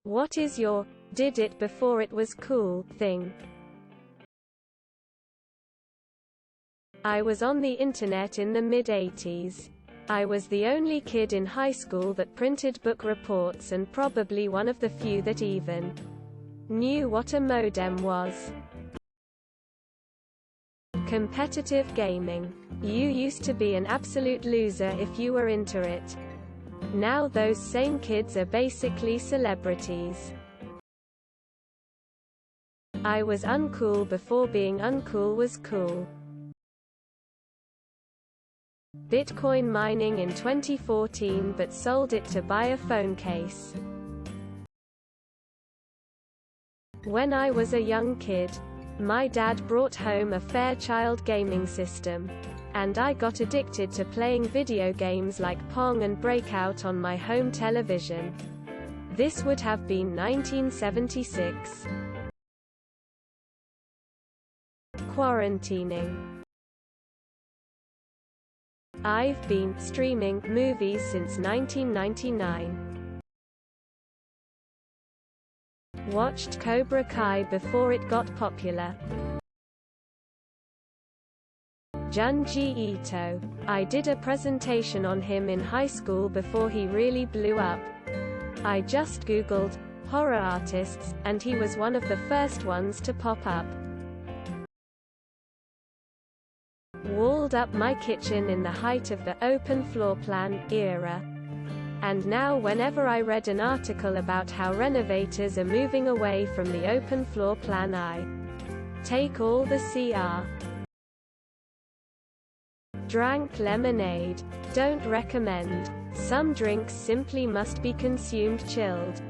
What is your "did it before it was cool" thing? I was on the internet in the mid-80s. I was the only kid in high school that printed book reports and probably one of the few that even knew what a modem was. Competitive gaming. You used to be an absolute loser if you were into it. Now those same kids are basically celebrities. I was uncool before being uncool was cool. Bitcoin mining in 2014 but sold it to buy a phone case. When I was a young kid, my dad brought home a Fairchild gaming system, and I got addicted to playing video games like Pong and Breakout on my home television. This would have been 1976. Quarantining. I've been streaming movies since 1999. Watched Cobra Kai before it got popular. Junji Ito. I did a presentation on him in high school before he really blew up. I just Googled horror artists, and he was one of the first ones to pop up. Walled up my kitchen in the height of the open floor plan era. And now whenever I read an article about how renovators are moving away from the open floor plan, I take all the CR. Drank lemonade. Don't recommend. Some drinks simply must be consumed chilled.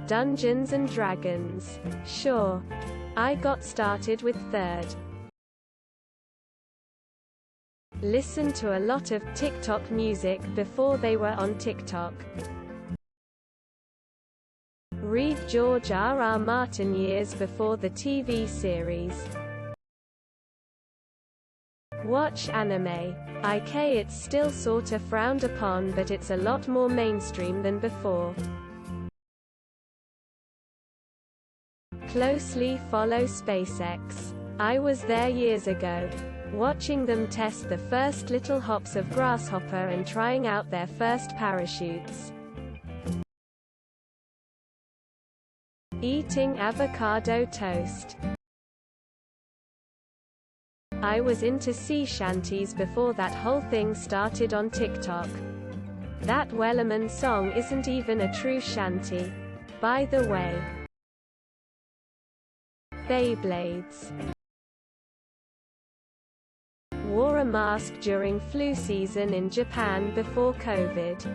Dungeons and Dragons. Sure. I got started with 3rd. Listened to a lot of TikTok music before they were on TikTok. Read George R.R. Martin years before the TV series. Watch anime. It's still sorta frowned upon, but it's a lot more mainstream than before. Closely follow SpaceX. I was there years ago, watching them test the first little hops of Grasshopper and trying out their first parachutes. Eating avocado toast. I was into sea shanties before that whole thing started on TikTok. That Wellerman song isn't even a true shanty, by the way. Beyblades. Wore a mask during flu season in Japan before COVID.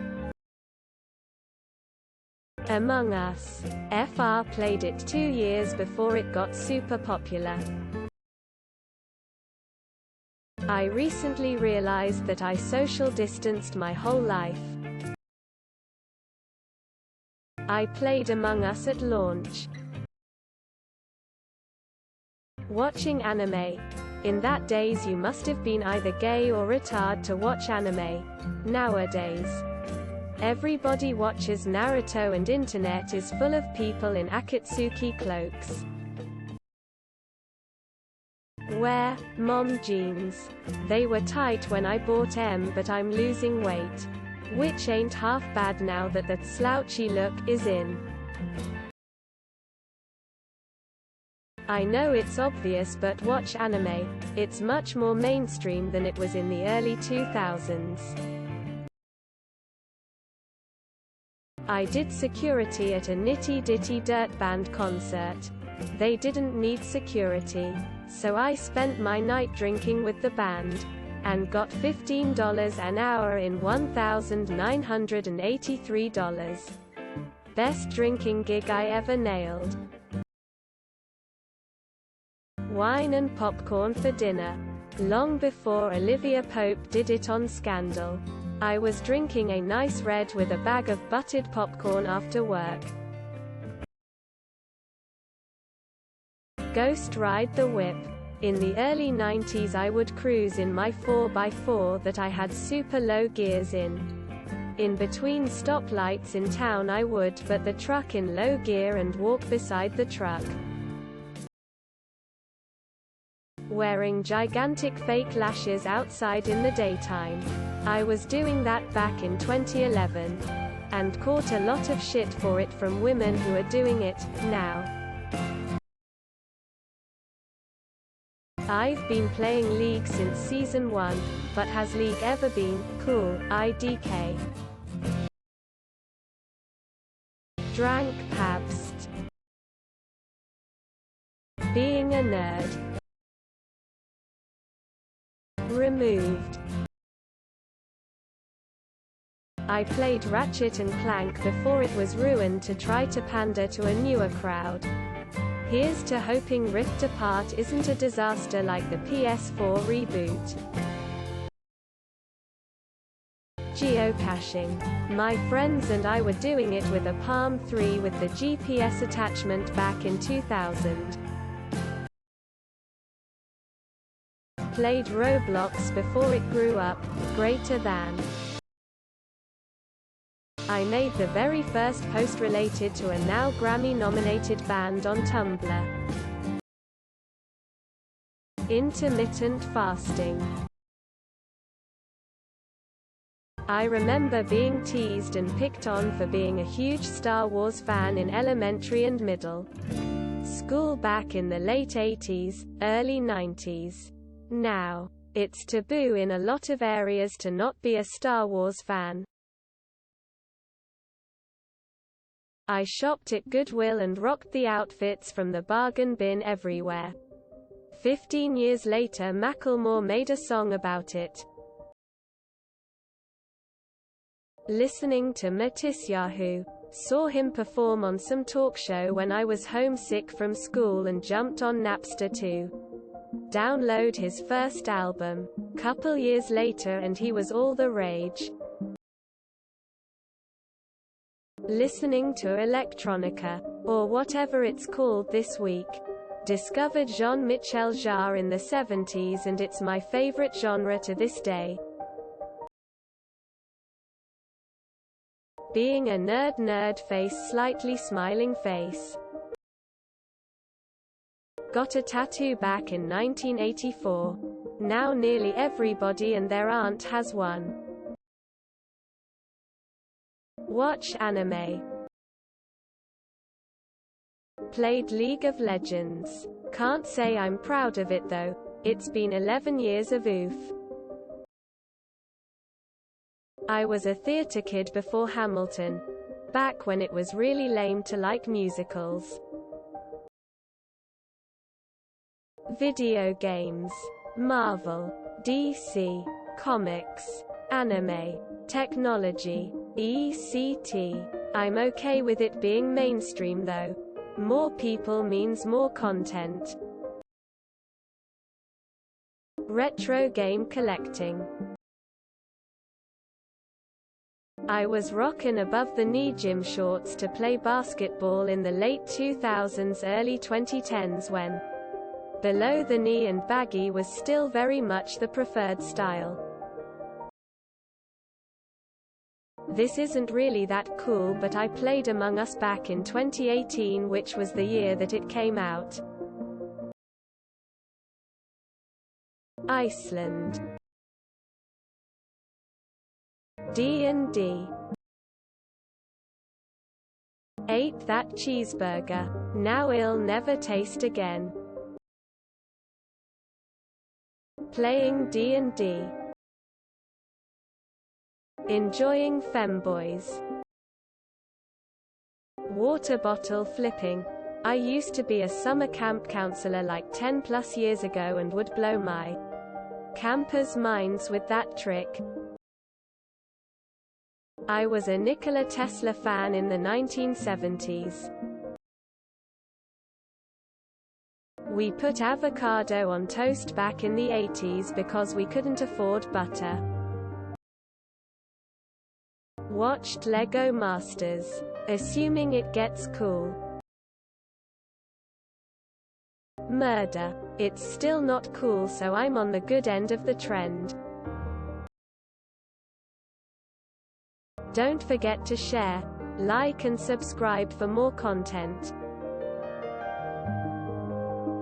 Among Us. FR played it 2 years before it got super popular. I recently realized that I social distanced my whole life. I played Among Us at launch. Watching anime. In that days you must have been either gay or retard to watch anime. Nowadays, everybody watches Naruto and internet is full of people in Akatsuki cloaks. Wear mom jeans. They were tight when I bought M, but I'm losing weight. Which ain't half bad now that that slouchy look is in. I know it's obvious, but watch anime. It's much more mainstream than it was in the early 2000s. I did security at a Nitty Ditty Dirt Band concert. They didn't need security, so I spent my night drinking with the band, and got $15 an hour in $1,983. Best drinking gig I ever nailed. Wine and popcorn for dinner. Long before Olivia Pope did it on Scandal. I was drinking a nice red with a bag of buttered popcorn after work. Ghost ride the whip. In the early 90s I would cruise in my 4x4 that I had super low gears in. In between stoplights in town I would put the truck in low gear and walk beside the truck, wearing gigantic fake lashes outside in the daytime. I was doing that back in 2011. And caught a lot of shit for it from women who are doing it now. I've been playing League since Season 1, but has League ever been cool? IDK. Drank Pabst. Being a nerd. Removed. I played Ratchet and Clank before it was ruined to try to pander to a newer crowd. Here's to hoping Rift Apart isn't a disaster like the PS4 reboot. Geocaching. My friends and I were doing it with a Palm 3 with the GPS attachment back in 2000. Played Roblox before it grew up. Greater than. I made the very first post related to a now Grammy-nominated band on Tumblr. Intermittent fasting. I remember being teased and picked on for being a huge Star Wars fan in elementary and middle school back in the late 80s, early 90s. Now, it's taboo in a lot of areas to not be a Star Wars fan. I shopped at Goodwill and rocked the outfits from the bargain bin everywhere. 15 years later Macklemore made a song about it. Listening to Matisyahu. Saw him perform on some talk show when I was homesick from school and jumped on Napster to download his first album. Couple years later and he was all the rage. Listening to electronica, or whatever it's called this week. Discovered Jean-Michel Jarre in the 70s and it's my favorite genre to this day. Being a nerd face, slightly smiling face. Got a tattoo back in 1984. Now nearly everybody and their aunt has one. Watch anime. Played League of Legends. Can't say I'm proud of it though. It's been 11 years of oof. I was a theater kid before Hamilton. Back when it was really lame to like musicals. Video games. Marvel. DC. Comics. Anime. Technology. ECT. I'm okay with it being mainstream though. More people means more content. Retro game collecting. I was rockin' above the knee gym shorts to play basketball in the late 2000s, early 2010s when below the knee and baggy was still very much the preferred style. This isn't really that cool, but I played Among Us back in 2018, which was the year that it came out. Iceland. D&D. Ate that cheeseburger. Now it'll never taste again. Playing D&D. Enjoying femboys. Water bottle flipping. I used to be a summer camp counselor like 10+ years ago and would blow my campers' minds with that trick. I was a Nikola Tesla fan in the 1970s. We put avocado on toast back in the 80s because we couldn't afford butter. Watched Lego Masters. Assuming it gets cool. Murder. It's still not cool, so I'm on the good end of the trend. Don't forget to share, like and subscribe for more content.